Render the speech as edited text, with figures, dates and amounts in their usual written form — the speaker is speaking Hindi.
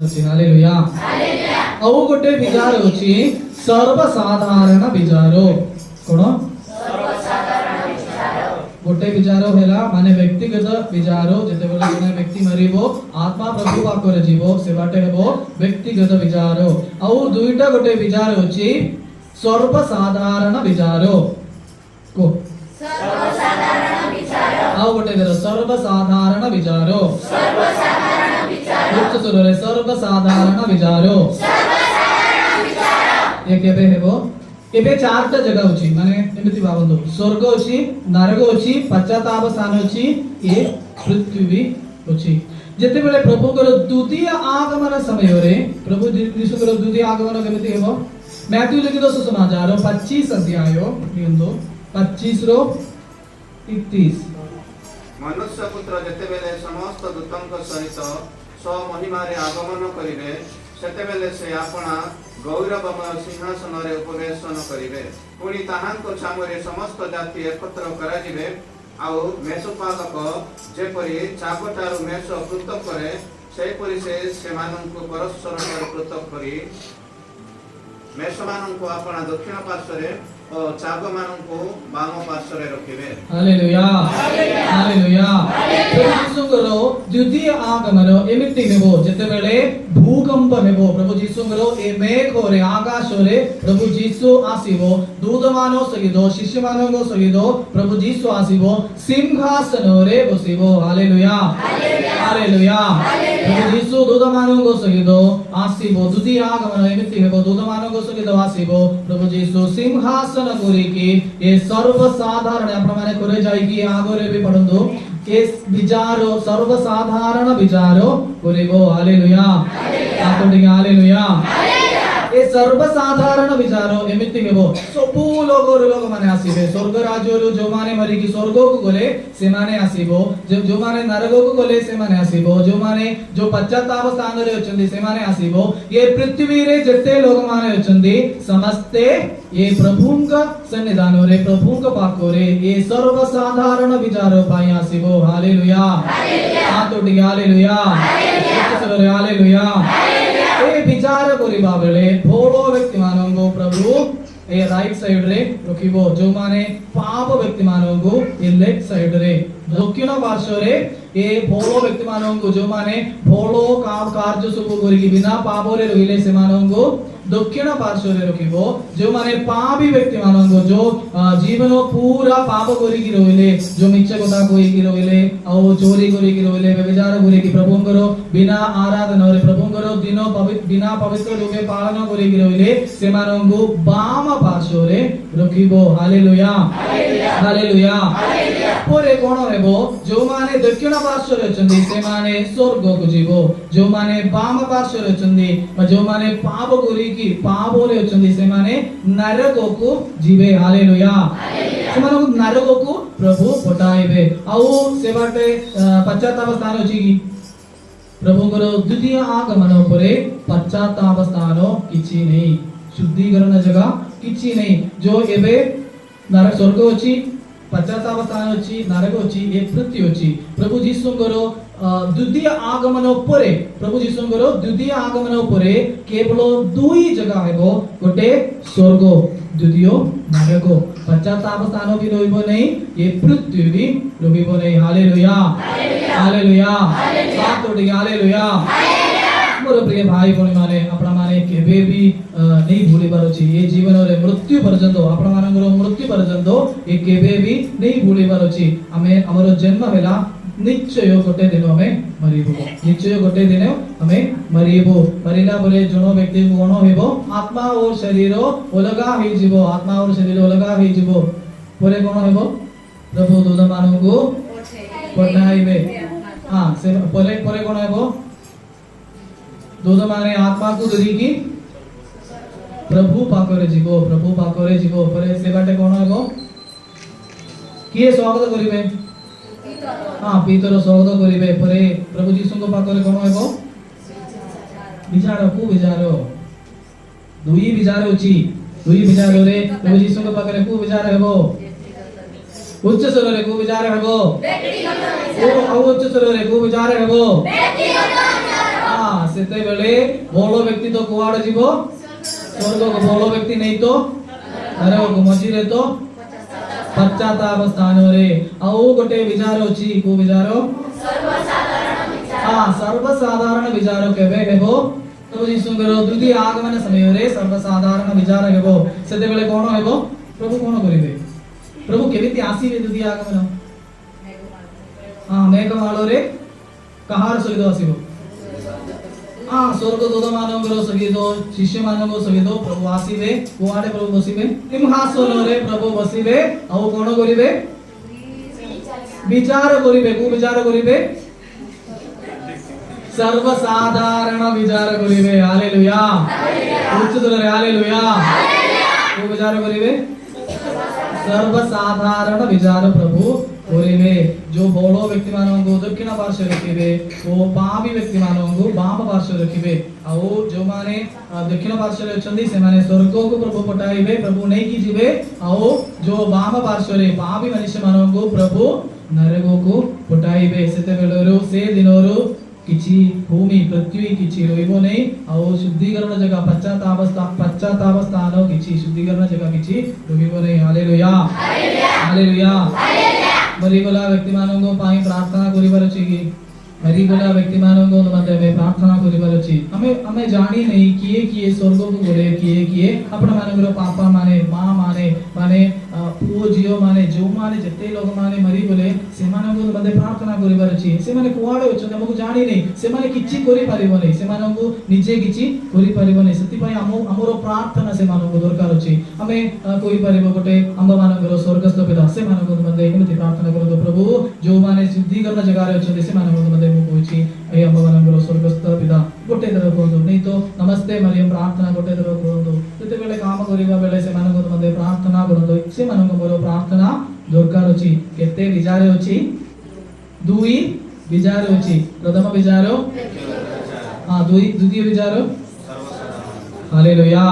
हालेलुया ଆଉ ଗୋଟେ ବିଚାର ଅଛି ସର୍ବସାଧାରଣ ବିଚାର कोण गोटे विचार हैला माने व्यक्तिगत विचार जते बेले जने व्यक्ति मरिबो आत्मा प्रभु पाखरे जीवो से बाटे हेबो व्यक्तिगत विचार आउ दुईटा गोटे विचार होची सर्वसाधारण विचार को सर्वसाधारण विचार आउ गोटे देर सर्वसाधारण विचार उच्च स्वरे सर्वसाधारण विचार ये केबे हेबो एबे चारटा जगह अछि माने एमिति भाबंदो स्वर्ग अछि नरक अछि पश्चाताप स्थान अछि ए पृथ्वी अछि जते बेले प्रभु कर द्वितीय आगमन समय रे प्रभु यीशु कर द्वितीय आगमन केमिति हेबो मैथ्यू लिखित सुसमाचार 25 अध्याय लिखंदो 25 रो 31 मनुष्य पुत्र जते बेले समस्त दूतंक सहित स्व महिमा रे आगमन करिवे सेते बेले से आपना गौरवमय सिंहासन रे उपवेशन करिवे पुणी ताहांको छामरे समस्त जाति एकत्र कराजिवे आउ मेषपालक जेपरि चापटारु मेष पृथक करे सेपरि से सेमानंको परस्पर पृथक करी मेषमानंको आपना दक्षिण पार्श्वरे और चागमानंको बाम पार्श्वरे रखिवे हालेलुया हालेलुया प्रभु यीशुଙ୍କର द्वितीय आगमन एमिति हेबो जते बेले भूकंप हेबो प्रभु यीशुଙ୍କର ए मेघ रे आकाश रे प्रभु यीशु आसीबो दूतमानो सहित शिष्यमानंको सहित प्रभु यीशु आसीबो सिंहासन रे बसिबो हालेलुया हालेलुया प्रभु यीशु दूतमानंको सहित आसीबो द्वितीय आगमन एमिति हेबो दूतमानंको सहित आसीबो प्रभु यीशु सिंहासन की ये सर्वसाधारण आपण माने करे जाई कि आगरे भी पढंदो के विचारो सर्वसाधारण विचारो करिबो हालेलुया हालेलुया ए सर्वसाधारण विचारो एमिति हेबो सबु लोग माने आसीबे स्वर्ग राज्य जो माने मरी कि स्वर्ग को गले से माने आसीबो जो माने नरक को गले से माने आसीबो जो माने जो पश्चाताप स्थान रे अछंदी से माने आसीबो ये पृथ्वी रे जते लोग माने अछंदी समस्ते ये प्रभुंका सन्निधान रे प्रभुंका पाको रे ये सर्वसाधारण विचारो पाई आसीबो हालेलुया हातोटी हालेलुया हालेलुया ए विचार करिबा बेले भोलो व्यक्ति मानंगो प्रभु ए राइट साइड रे रखिबो जो माने पाप व्यक्ति मानंगो ए लेफ्ट साइड रे दक्षिण पार्श्व रे ए भोलो व्यक्ति मानंगो जो माने भोलो काम कार्य सब करी कि बिना पाप रे रहिले से मानंगो दक्षिण पार्श्व रे रखिबो जो माने पापी व्यक्ति मानंगो जो जीवन पूरा पाप करी कि रहिले जो मिछ कथा कोई कि रहिले औ चोरी करी कि रहिले व्यभिचार करी कि प्रभुंकर बिना आराधना रे प्रभुंकर दिन बिना पवित्र रूपे पालन करी कि रहिले से मानंगो बाम पार्श्व रे रखिबो हालेलुया हालेलुया पोरे कोन हेबो जो माने दक्षिण पार्श्व रे अछंदी से माने स्वर्ग को जीवो जो माने बाम पार्श्व रे अछंदी जो माने पाप करी कि पाप रे अछंदी से माने नरक को जीवे हालेलुया से माने नरक को प्रभु पटाइबे आउ से बाटे पश्चाताप स्थान अछि कि प्रभुଙ୍କର द्वितीय आगमन परे पश्चाताप स्थान किछि नहीं शुद्धिकरण जगह किछि नहीं जो एबे नरक स्वर्ग अछि पश्चाताप स्थान अछि नरक अछि ए पृथ्वी अछि प्रभु यीशुଙ୍କର द्वितीय आगमन परे प्रभु यीशुଙ୍କର द्वितीय आगमन परे केवल दुई जगह हेबो गोटे स्वर्ग द्वितीय नरक पश्चाताप स्थान भी रहइबो नहीं ये पृथ्वी भी रहइबो नहीं हालेलुया हालेलुया सातोटी हालेलुया मोर प्रिय भाई भणी माने आपन माने केबे भी नहीं भूली पारो छी ये जीवन रे मृत्यु पर्यंत आपन मानकर मृत्यु पर्यंत ये केबे भी नहीं भूली पारो छी हमें हमरो जन्म भेला निश्चय गोटे दिन हमें मरिबो निश्चय गोटे दिन हमें मरिबो मरिला बोले जनो व्यक्ति कोन हेबो आत्मा और शरीर अलगा हे जीवो आत्मा और शरीर अलगा हे जीवो पोरे कोन हेबो प्रभु दूत मानंगो पठाइबे हां से पोरे पोरे कोन हेबो दूत माने आत्मा को धरी की प्रभु पाकरे जीवो परे से बाटे कोन हेबो किए स्वागत करिवे हां पीतर स्वागत करिवे परे प्रभु यीशु को पाकरे कोन हेबो विचार को विचार दुई विचार अछि दुई विचार रे प्रभु यीशु को पाकरे को विचार हेबो उच्च स्वर रे को विचार हेबो व्यक्तिगत विचार ओ उच्च स्वर रे को विचार हेबो व्यक्तिगत विचार हां सेते बेले भलो व्यक्ति तो कुआड़े जीवो स्वर्ग को, भलो व्यक्ति नहीं तो नरक को, मझिरे तो पश्चाताप स्थान रे। आउ गोटे विचार अछि, को विचारो सर्वसाधारण विचार हां सर्वसाधारण विचार केबे हेबो प्रभु यीशुଙ୍କର द्वितीय आगमन समय रे सर्वसाधारण विचार हेबो। सेते बेले कोन हेबो, प्रभु कोन करिवे, प्रभु केमिति आसीबे द्वितीय आगमन। हां मेघमालो रे कहार सहित आसीबो, हां स्वर्गदूत मानकर सहित शिष्य मानकर सहित प्रभु आसीबे। कोआडे प्रभु बसिबे, सिंहासन रे प्रभु बसिबे। आउ कोन करिवे, विचार करिवे। को विचार करिवे, सर्वसाधारण विचार करिवे। हालेलुया, उच्च स्वरे हालेलुया। को विचार करिवे, सर्वसाधारण विचार प्रभु करिवे। जो बड़ो व्यक्ति माननको दक्षिण पार्श्व रखिबे, वो पापी व्यक्ति माननको बाम पार्श्व रखिबे। आउ जो माने दक्षिण पार्श्व रे अछंदी से माने स्वर्ग को प्रभु पटाइबे, प्रभु नै कि जिवे। आउ जो बाम पार्श्व रे पापी मनुष्य माननको प्रभु नरक को पटाइबे। सेते बेलरो से दिनरो किछि भूमि पृथ्वी किछि रोइबो नै। आउ शुद्धिकरण जगह पश्चाताप स्थान किछि शुद्धिकरण जगह किछि रोइबो नै। Hallelujah hallelujah. मरिगला व्यक्ति माननको पाई प्रार्थना करिबार अछि कि मरिगला व्यक्ति माननको मते में प्रार्थना करिबार अछि। हमें जानि नै किए स्वर्ग को गले, किए आपण मानकर पापा माने मां माने पुओ जियो माने जो माने जते लोग माने मरि गले से माननको मते प्रार्थना करिबार अछि। से माने कुआडे अछि हमकु जानि नै, से माने किछि करि पारिबो नै, से माननको निजे किछि करि पारिबो नै। सेति पय हमरो प्रार्थना से माननको दरकार अछि। हमें कोइ पारिबो गोटे हम मानकर स्वर्गस्थ पिता से माननको मते एमिति प्रार्थना करतो, प्रभु जो माने शुद्धिकरण जगह रे अछि से माननको मते मु कहछि ए हम मानकर स्वर्गस्थ पिता गोटे दर कहतो नै तो नमस्ते मरियम प्रार्थना गोटे दर कहतो। जते बेले काम करिबा बेले से माननको मते प्रार्थना करतो, से माननको मोर प्रार्थना दरकार अछि। केते विचार अछि, दुई विचार अछि। प्रथम विचार हां द्वितीय विचार हालेलुया।